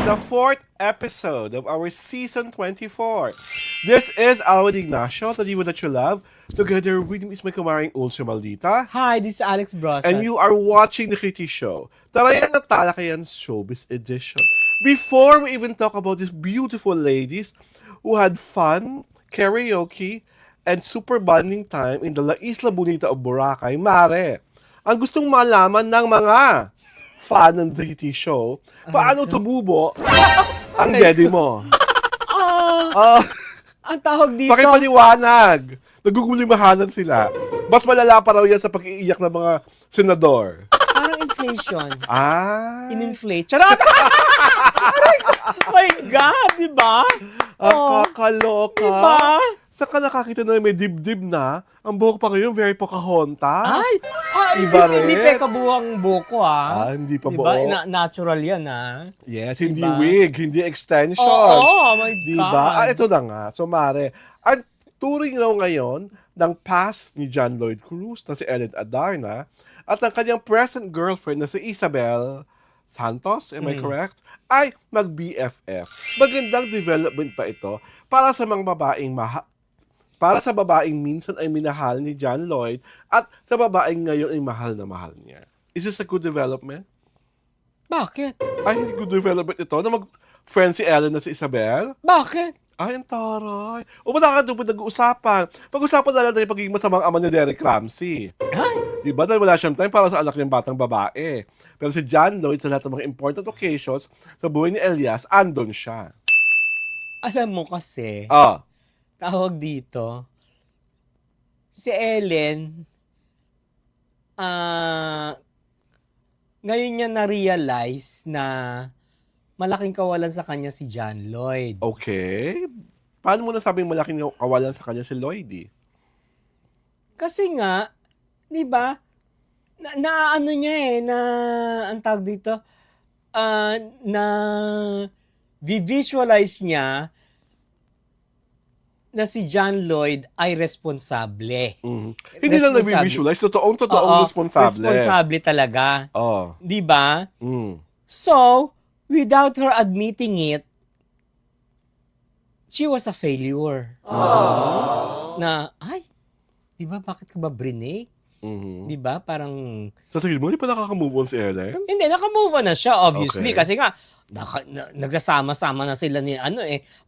the fourth episode of our season 24. This is Alwin Ignacio, the diva that you love. Together with me is my kumaring Ulcio Maldita. Hi, this is Alex Brosas. And you are watching the Kitty Show. Tarayan at Talakayan Showbiz Edition. Before we even talk about these beautiful ladies who had fun, karaoke, and super bonding time in the La Isla Bonita of Boracay, Mare, ang gustong malaman ng mga fan ng The Kitty Show, paano tumubo ang daddy mo? Ang tawag dito, Pakipaliwanag. Nagugulimahanan sila. Mas malala pa raw yan sa pag-iiyak ng mga senador. parang inflation. In-inflate. Charot! Oh my God, di ba? Ang kakaloka. Diba? Saan ka nakakita na may dibdib na? Ang buhok pa ngayon, very Pocahontas. Iba Iba hindi rin. pekabuhang buko Hindi pa Diba? buo. Natural yan Yes, hindi Diba? wig, hindi extension. Oh my Diba? God. Ito na nga. So, Mare, ang touring raw ngayon ng past ni John Lloyd Cruz na si Ellen Adarna at ang kanyang present girlfriend na si Isabel Santos, am I correct? Ay mag-BFF. Magandang development pa ito para sa mga babaeng para sa babaeng minsan ay minahal ni John Lloyd at sa babaeng ngayon ay mahal na mahal niya. Is this a good development? Bakit? Ay, hindi good development ito na mag-friend si Ellen na si Isabel? Bakit? Ay, ang taray. O ba nakakadupad nag-uusapan? Pag-usapan na lang tayo pagiging masamang ama ni Derek Ramsey. Ay, Diba? Dahil wala siyang time para sa anak niyang batang babae. Pero si John Lloyd, sa lahat ng mga important occasions sa buhay ni Elias, andon siya. alam mo kasi, tawag dito, si Ellen, ngayon niya na-realize na malaking kawalan sa kanya si John Lloyd. Okay. Paano mo nasabing malaking kawalan sa kanya si Lloyd? Kasi nga, di ba, ano niya ang tawag dito, na visualize niya na si John Lloyd ay responsable. Hindi lang nabivisualize, totoong responsable. Responsable talaga. Di ba? So, without her admitting it, she was a failure. Na, ay, di ba, bakit ka ba brinake? Di ba? Parang, Sa tingin mo, hindi pa nakaka-move on si Ellen? hindi, naka-move on na siya, obviously. Okay. Kasi nga, nagsasama-sama na sila ni,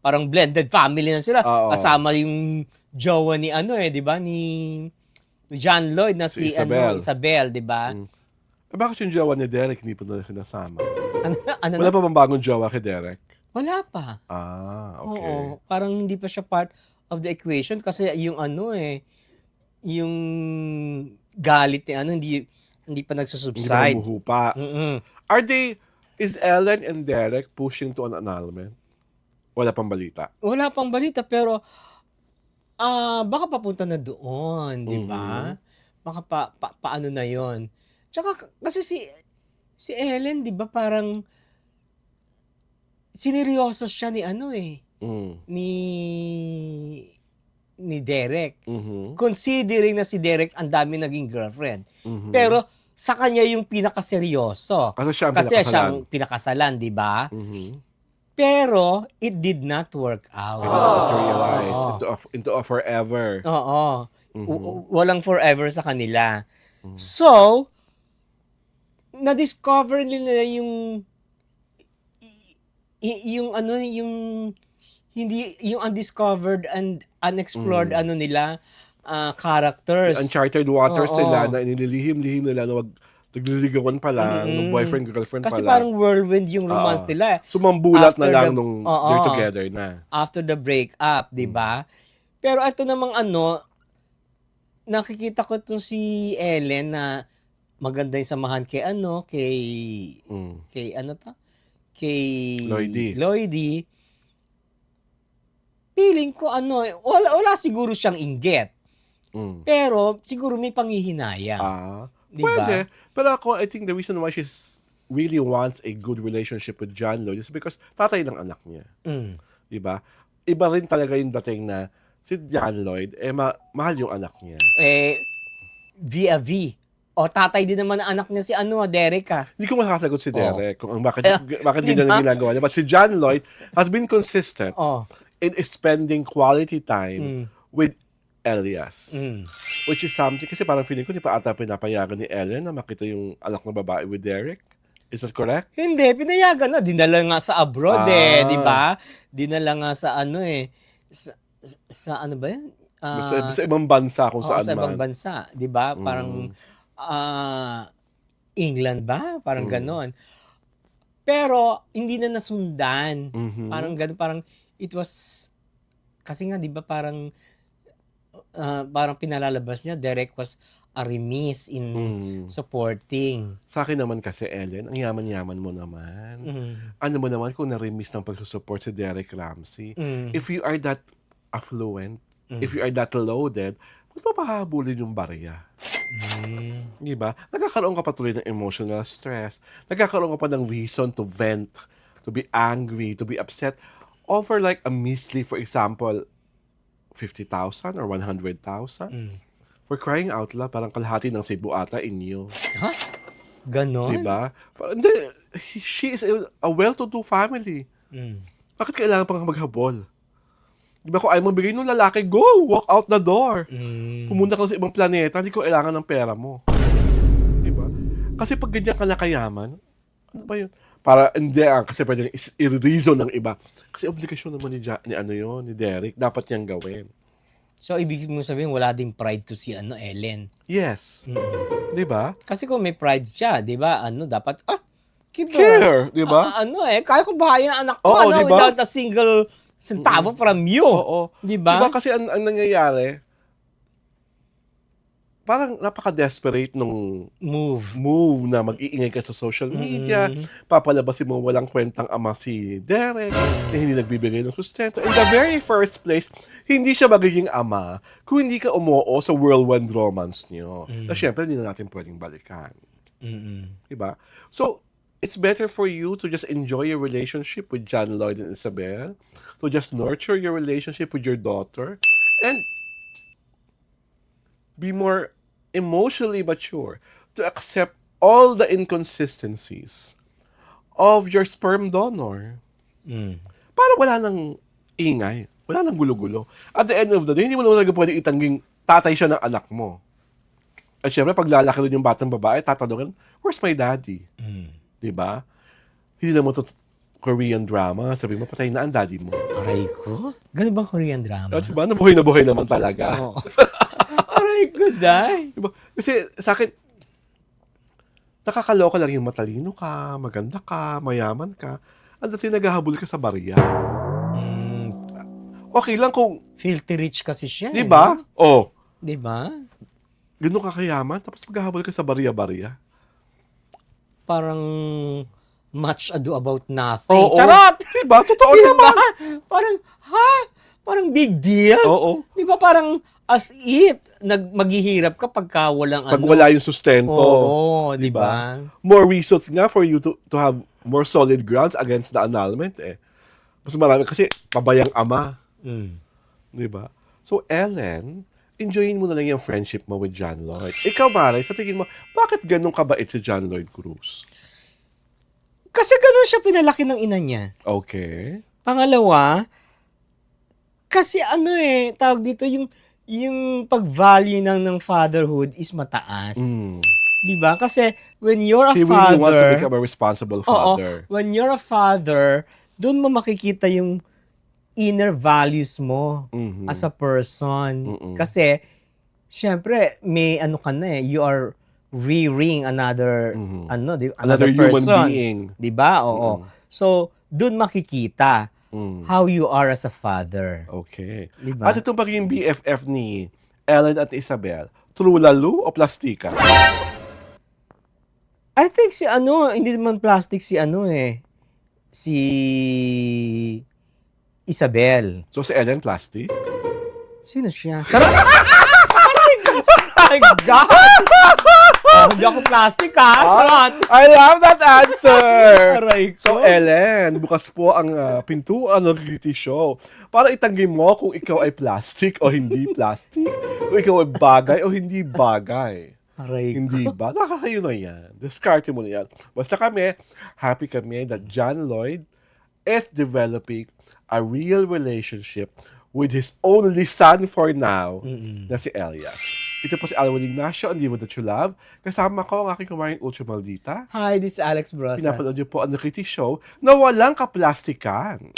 parang blended family na sila. Oo. Kasama yung jowa ni, di ba? Ni John Lloyd na Si si, Isabel. Isabel, di ba? Bakit yung jowa ni Derek hindi pa na sinasama? Ano Wala na? pa bang bagong jowa kay Derek? Wala pa. Okay. Oo, parang hindi pa siya part of the equation kasi yung yung galit ni hindi pa Hindi pa nagsusubside. humuhupa. Mm-mm. Is Ellen and Derek pushing to an annulment? Wala pang balita. Wala pang balita pero baka papunta na doon, di ba? Baka paano na 'yon. Tsaka kasi si Ellen, di ba, parang sineryoso siya ni ni Derek. Considering na si Derek ang dami naging girlfriend. Pero sa kanya yung pinakaseryoso. Kasi siya ang Kasi pinakasalan. siyang pinakasalan, di ba? Mhm. Pero it did not work out. Materialize Oo. into a forever. Oo. Walang forever sa kanila. So, na-discover nila yung yung undiscovered and unexplored nila characters. Uncharted waters Oo. sila na inililihim-lihim nila na nagliligawan pa lang, nung boyfriend-girlfriend pa Kasi lang. parang whirlwind yung romance nila. Sumambulat na After lang the- nung Oo. they're together na. After the breakup, di ba? Pero ito namang nakikita ko itong si Ellen na maganda yung samahan kay Lloydie. Feeling ko wala siguro siyang inggit. Pero siguro may panghihinayang. Di ba? Pwede. Pero ako, I think the reason why she's really wants a good relationship with John Lloyd is because tatay ng anak niya. Di ba? Iba rin talaga yung dating na si John Lloyd, mahal yung anak niya. Via V tatay din naman ang anak niya si Derek Hindi ko makasagot si Oh. Derek kung bakit Di ganyan ba? ang ginagawa niya. But si John Lloyd has been consistent Oh. in spending quality time Mm. with Elias. Mm. Which is something, kasi parang feeling ko, di pa ata pinapayagan ni Ellen na makita yung anak na babae with Derek. Is that correct? Hindi, pinayagan na. Dinala nga sa abroad di ba? Dinala nga sa sa ano ba yan? Sa ibang bansa kung Oo, saan sa ibang man. bansa, di ba? Parang England ba? Parang ganon. Pero hindi na nasundan. Mhm. Parang ganon, parang it was, kasi nga di ba parang pinalalabas niya, Derek was a remiss in supporting. Sa akin naman kasi, Ellen, ang yaman-yaman mo naman. Ano mo naman kung na-remiss ng pag-support si Derek Ramsey? If you are that affluent, if you are that loaded, ba't pa pahabulin yung barya? Di ba? Nagkakaroon ka patuloy ng emotional stress. Nagkakaroon ka pa ng reason to vent, to be angry, to be upset over like a measly, for example, 50,000 or 100,000. For crying out loud, parang kalahati ng Cebu ata inyo. Ha? Ganon? Diba? She is a well-to-do family. Bakit kailangan pang maghabol? Diba, kung ayaw magbigay ng lalaki, go! Walk out the door. Pumunta ka sa ibang planeta, hindi ko kailangan ng pera mo. Diba? Kasi pag ganyan ka na kayaman, ano ba yun? Para, hindi kasi pwede i-reason ng iba. Kasi obligasyon naman ni Derek, dapat niyang gawin. So, ibig mo sabihin, wala ding pride to si Ellen. Yes. Di ba? Kasi kung may pride siya, di ba, dapat, care, di ba? Kaya ko bahayan ang anak ko, diba? without a single centavo from you. Oo. Di ba? Diba kasi ang nangyayari, parang napaka-desperate nung move na mag-iingay ka sa social media, papalabasin mo walang kwentang ama si Derek, na hindi nagbibigay ng sustento. In the very first place, hindi siya magiging ama kung hindi ka umuo sa whirlwind romance niyo. Na syempre, hindi na natin pwedeng balikan. Diba? So, it's better for you to just enjoy your relationship with John Lloyd and Isabel, to just nurture your relationship with your daughter, and be more emotionally mature to accept all the inconsistencies of your sperm donor. Para wala nang ingay, wala nang gulo-gulo. At the end of the day, hindi mo naman talaga pwede itangging tatay siya ng anak mo. At syempre, pag lalaki rin yung batang babae, tatanungin, where's my daddy? Diba? Hindi naman to Korean drama. Sabi mo, patay na ang daddy mo. Aray ko? Ganun bang Korean drama? Diba? Nabuhay naman talaga. Oo. Aray ko, day. Diba? Kasi sa akin, nakakaloka lang yung matalino ka, maganda ka, mayaman ka, at dati naghahabol ka sa barya. Okay lang kung... Filthy rich kasi siya. Diba? Oh. Diba? Ganun ka kayaman, tapos maghahabol ka sa barya-barya. Parang much ado about nothing. Oo. Charot! Diba? Totoo Diba? naman. Parang, parang big deal. Oo. Diba parang as if maghihirap ka pagka walang Pag wala yung sustento. Oo, diba? More reasons nga for you to have more solid grounds against the annulment eh. Mas marami kasi pabayang ama. Diba? So Ellen, enjoyin mo na lang yung friendship mo with John Lloyd. Ikaw, Mare, sa tingin mo, bakit ganun kabait si John Lloyd Cruz? Kasi ganun siya pinalaki ng ina niya. Okay. Pangalawa, kasi tawag dito yung pag-value ng fatherhood is mataas. Diba? Kasi when you're a He father, really wants to become a responsible father. When you're a father, doon mo makikita yung inner values mo as a person. Kasi, syempre, may ka na you are rearing another, another human person. being. Diba? Oo. So, doon makikita how you are as a father. Okay. Diba? At itong pagiging BFF ni Ellen at Isabel, true-lalo o plastika? I think hindi naman plastic si si Isabel. So si Ellen plastic? Sino siya? Charot! Oh my God! Hindi ako plastic Charot! I love that answer! Aray ko. So Ellen, bukas po ang pintuan ng reality show para itanggi mo kung ikaw ay plastic o hindi plastic, kung ikaw ay bagay o hindi bagay. Aray Hindi ko. ba? Nakakayo na yan. Discarte mo na yan. Basta kami, happy kami that John Lloyd is developing a real relationship with his only son for now, Mm. na si Elias. Ito po si Alwin Ignacio, ang Diva That You Love. Kasama ko ang aking kumaring Ultra Maldita. Hi, this is Alex Pinapanood Brosas. niyo po ang The Kitty Show na walang kaplastikan.